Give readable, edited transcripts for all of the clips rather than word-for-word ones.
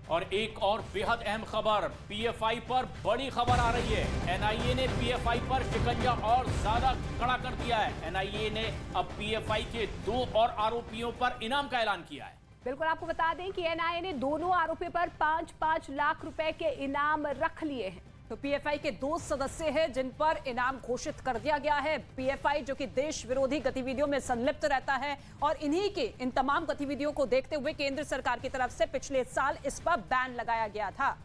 और एक और बेहद अहम खबर, पीएफआई पर बड़ी खबर आ रही है। एनआईए ने पीएफआई पर शिकंजा और ज्यादा कड़ा कर दिया है। एनआईए ने अब पीएफआई के 2 और आरोपियों पर इनाम का ऐलान किया है। बिल्कुल, आपको बता दें कि एनआईए ने दोनों आरोपियों पर 5-5 लाख रुपए के इनाम रख लिए हैं। तो पीएफआई के 2 सदस्य हैं जिन पर इनाम घोषित कर दिया गया है। पीएफआई जो कि देश विरोधी गतिविधियों में संलिप्त रहता है और इन्हीं के इन तमाम गतिविधियों को देखते हुए केंद्र सरकार की तरफ से पिछले साल इस पर बैन लगाया गया था।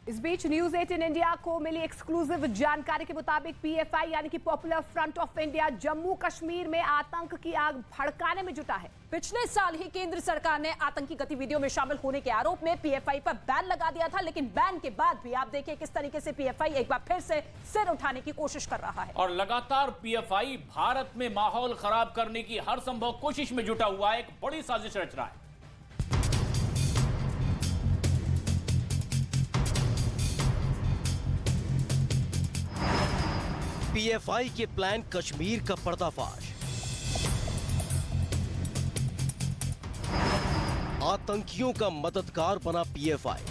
इस बीच न्यूज 18 इंडिया को मिली एक्सक्लूसिव जानकारी के मुताबिक पीएफआई यानी कि popular front of India Jammu Kashmir में आतंक की आग भड़काने में जुटा है। पिछले साल ही केंद्र सरकार ने आतंकी गतिविधियों में शामिल होने के आरोप में पीएफआई पर बैन लगा दिया था, लेकिन बैन के बाद भी आप देखिए किस तरीके से पीएफआई एक बार फिर से सिर उठाने की कोशिश कर रहा है और लगातार पीएफआई भारत में माहौल खराब करने की हर संभव कोशिश में जुटा हुआ है, एक बड़ी साजिश रच रहा है। पीएफआई के प्लान कश्मीर का पर्दाफाश। आतंकियों का मददगार बना पीएफआई।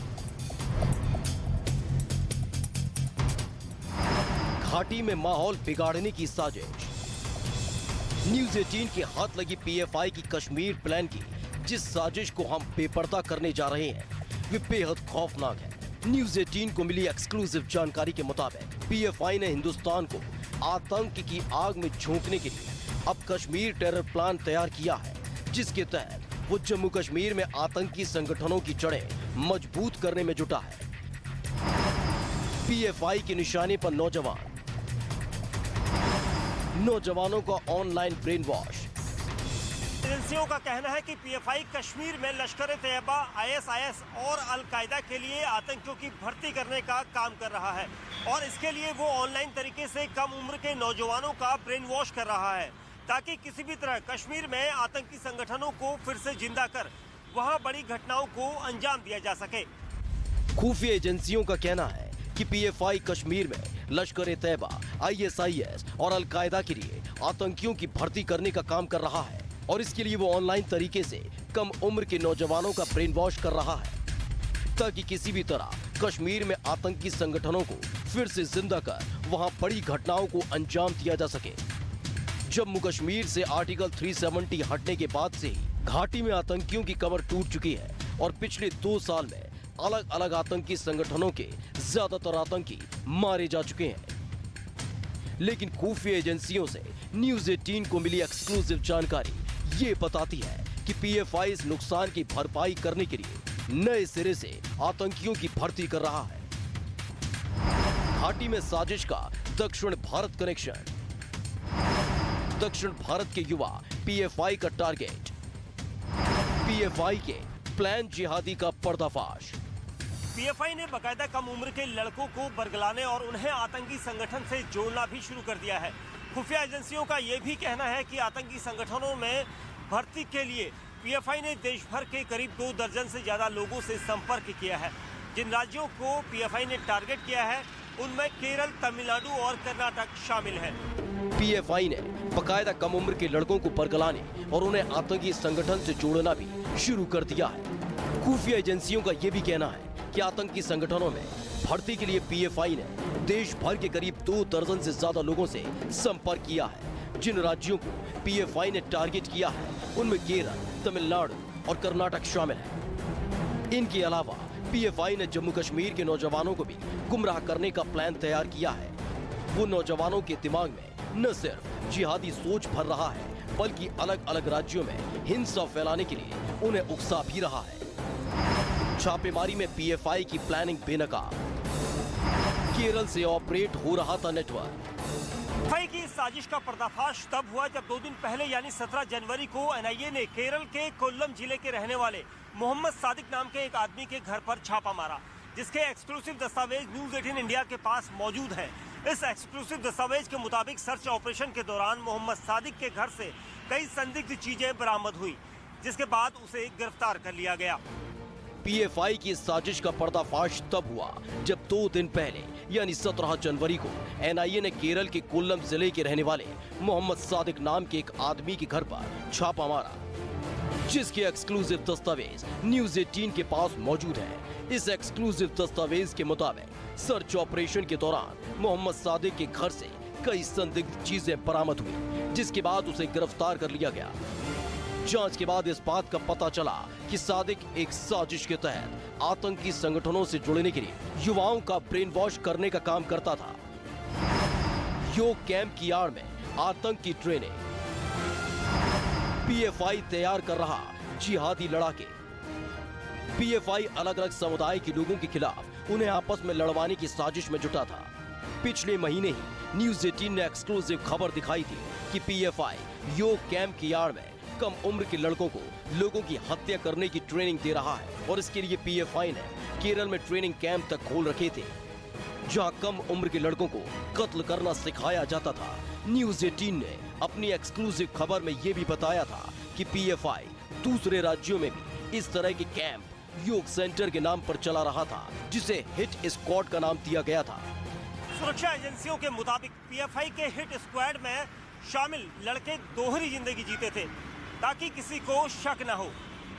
घाटी में माहौल बिगाड़ने की साजिश। न्यूज 18 के हाथ लगी पीएफआई की कश्मीर प्लान की जिस साजिश को हम बेपर्दा करने जा रहे हैं वे बेहद खौफनाक है। न्यूज 18 को मिली एक्सक्लूसिव जानकारी के मुताबिक पीएफआई ने हिंदुस्तान को आतंक की आग में झोंकने के लिए अब कश्मीर टेरर प्लान तैयार किया है, जिसके तहत वो जम्मू कश्मीर में आतंकी संगठनों की जड़ें मजबूत करने में जुटा है। पीएफआई के निशाने पर नौजवानों का ऑनलाइन ब्रेन वॉश। एजेंसियों का कहना है कि पीएफआई कश्मीर में लश्कर-ए-तैयबा, आईएसआईएस और अल-कायदा के लिए आतंकियों की भर्ती करने का काम कर रहा है और इसके लिए वो ऑनलाइन तरीके से कम उम्र के नौजवानों का ब्रेन वॉश कर रहा है ताकि किसी भी तरह कश्मीर में आतंकी संगठनों को फिर से जिंदा कर वहां बड़ी घटनाओं को अंजाम दिया जा सके। खुफिया एजेंसियों का कहना है कि पीएफआई कश्मीर में लश्कर-ए-तैयबा, आईएसआईएस और अल-कायदा के लिए आतंकियों की भर्ती करने का काम कर रहा है और इसके लिए वो ऑनलाइन तरीके से कम उम्र के नौजवानों का ब्रेन वॉश कर रहा है ताकि किसी भी तरह कश्मीर में आतंकी संगठनों को फिर से जिंदा कर वहां बड़ी घटनाओं को अंजाम दिया जा सके। जम्मू कश्मीर से आर्टिकल 370 हटने के बाद से ही घाटी में आतंकियों की कमर टूट चुकी है और पिछले 2 साल में अलग अलग आतंकी संगठनों के ज्यादातर आतंकी मारे जा चुके हैं। लेकिन खुफिया एजेंसियों से न्यूज 18 को मिली एक्सक्लूसिव जानकारी ये बताती है कि पीएफआई इस नुकसान की भरपाई करने के लिए नए सिरे से आतंकियों की भर्ती कर रहा है। घाटी में साजिश का दक्षिण भारत कनेक्शन। दक्षिण भारत के युवा पीएफआई का टारगेट। पीएफआई के प्लान जिहादी का पर्दाफाश। पीएफआई ने बाकायदा कम उम्र के लड़कों को बरगलाने और उन्हें आतंकी संगठन से जोड़ना भी शुरू कर दिया है। खुफिया एजेंसियों का यह भी कहना है कि आतंकी संगठनों में भर्ती के लिए पीएफआई ने देश भर के करीब 2 दर्जन से ज्यादा लोगों से संपर्क किया है। जिन राज्यों को पीएफआई ने टारगेट किया है उनमें केरल, तमिलनाडु और कर्नाटक शामिल है। पीएफआई ने बाकायदा कम उम्र के लड़कों को बरगलाने और उन्हें आतंकी संगठन से जोड़ना भी शुरू कर दिया है। खुफिया एजेंसियों का यह भी कहना है कि आतंकी संगठनों में भर्ती के लिए पीएफआई ने देश भर के करीब 2 दर्जन से ज्यादा लोगों से संपर्क किया है। जिन राज्यों को पीएफआई ने टारगेट किया है उनमें केरल, तमिलनाडु और कर्नाटक शामिल है। इनके अलावा पीएफआई ने जम्मू कश्मीर के नौजवानों को भी गुमराह करने का प्लान तैयार किया है। वो नौजवानों के दिमाग में न सिर्फ जिहादी सोच भर रहा है बल्कि अलग अलग राज्यों में हिंसा फैलाने के लिए उन्हें उकसा भी रहा है। छापेमारी में पीएफआई की प्लानिंग बेनकाब। केरल से ऑपरेट हो रहा था नेटवर्क। पीएफआई की साजिश का पर्दाफाश तब हुआ जब 2 दिन पहले यानी 17 जनवरी को एनआईए ने केरल के कोल्लम जिले के रहने वाले मोहम्मद सादिक नाम के एक आदमी के घर पर छापा मारा, जिसके एक्सक्लूसिव दस्तावेज न्यूज 18 इंडिया के पास मौजूद है। इस एक्सक्लूसिव दस्तावेज के मुताबिक सर्च ऑपरेशन के दौरान मोहम्मद सादिक के घर से कई संदिग्ध चीजें बरामद हुई, जिसके बाद उसे गिरफ्तार कर लिया गया। पीएफआई की साजिश का पर्दाफाश तब हुआ जब 2 दिन पहले यानी 17 जनवरी को एनआईए ने केरल के कोल्लम जिले के रहने वाले मोहम्मद सादिक नाम के एक आदमी के घर पर छापा मारा। जिसके एक्सक्लूसिव दस्तावेज न्यूज 18 के पास मौजूद है। इस एक्सक्लूसिव दस्तावेज के मुताबिक सर्च ऑपरेशन के दौरान मोहम्मद सादिक के घर से कई संदिग्ध चीजें बरामद हुई, जिसके बाद उसे गिरफ्तार कर लिया गया। जांच के बाद इस बात का पता चला कि सादिक एक साजिश के तहत आतंकी संगठनों से जुड़ने के लिए युवाओं का ब्रेन वॉश करने का काम करता था। योग कैंप की आड़ में आतंक की ट्रेनिंग, पीएफआई तैयार कर रहा जिहादी लड़ाके। पीएफआई अलग अलग समुदाय के लोगों के खिलाफ उन्हें आपस में लड़वाने की साजिश में जुटा था। पिछले महीने ही न्यूज 18 ने एक्सक्लूसिव खबर दिखाई थी कि पीएफआई योग कैंप की आड़ में कम उम्र के लड़कों को लोगों की हत्या करने की ट्रेनिंग दे रहा है और इसके लिए पीएफआई ने केरल में ट्रेनिंग कैंप तक खोल रखे थे, जहां कम उम्र के लड़कों को कत्ल करना सिखाया जाता था। न्यूज 18 ने अपनी एक्सक्लूसिव खबर में यह भी बताया था कि पीएफआई दूसरे राज्यों में भी इस तरह के कैंप योग सेंटर के नाम पर चला रहा था, जिसे हिट स्क्वाड का नाम दिया गया था। सुरक्षा एजेंसियों के मुताबिक पीएफआई के हिट स्क्वाड में शामिल लड़के दोहरी जिंदगी जीते थे ताकि किसी को शक न हो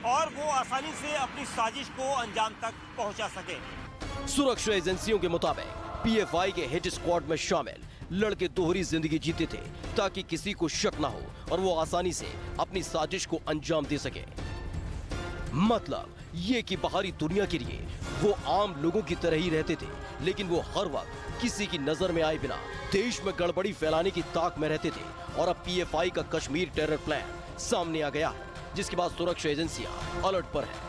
और वो आसानी से अपनी साजिश को अंजाम तक पहुंचा सके। सुरक्षा एजेंसियों के मुताबिक पीएफआई के हिट स्क्वाड में शामिल लड़के दोहरी जिंदगी जीते थे ताकि किसी को शक न हो और वो आसानी से अपनी साजिश को अंजाम दे सके। मतलब ये कि बाहरी दुनिया के लिए वो आम लोगों की तरह ही रहते थे, लेकिन वो हर वक्त किसी की नजर में आए बिना देश में गड़बड़ी फैलाने की ताक में रहते थे। और अब पीएफआई का कश्मीर टेरर प्लान सामने आ गया है, जिसके बाद सुरक्षा एजेंसियां अलर्ट पर है।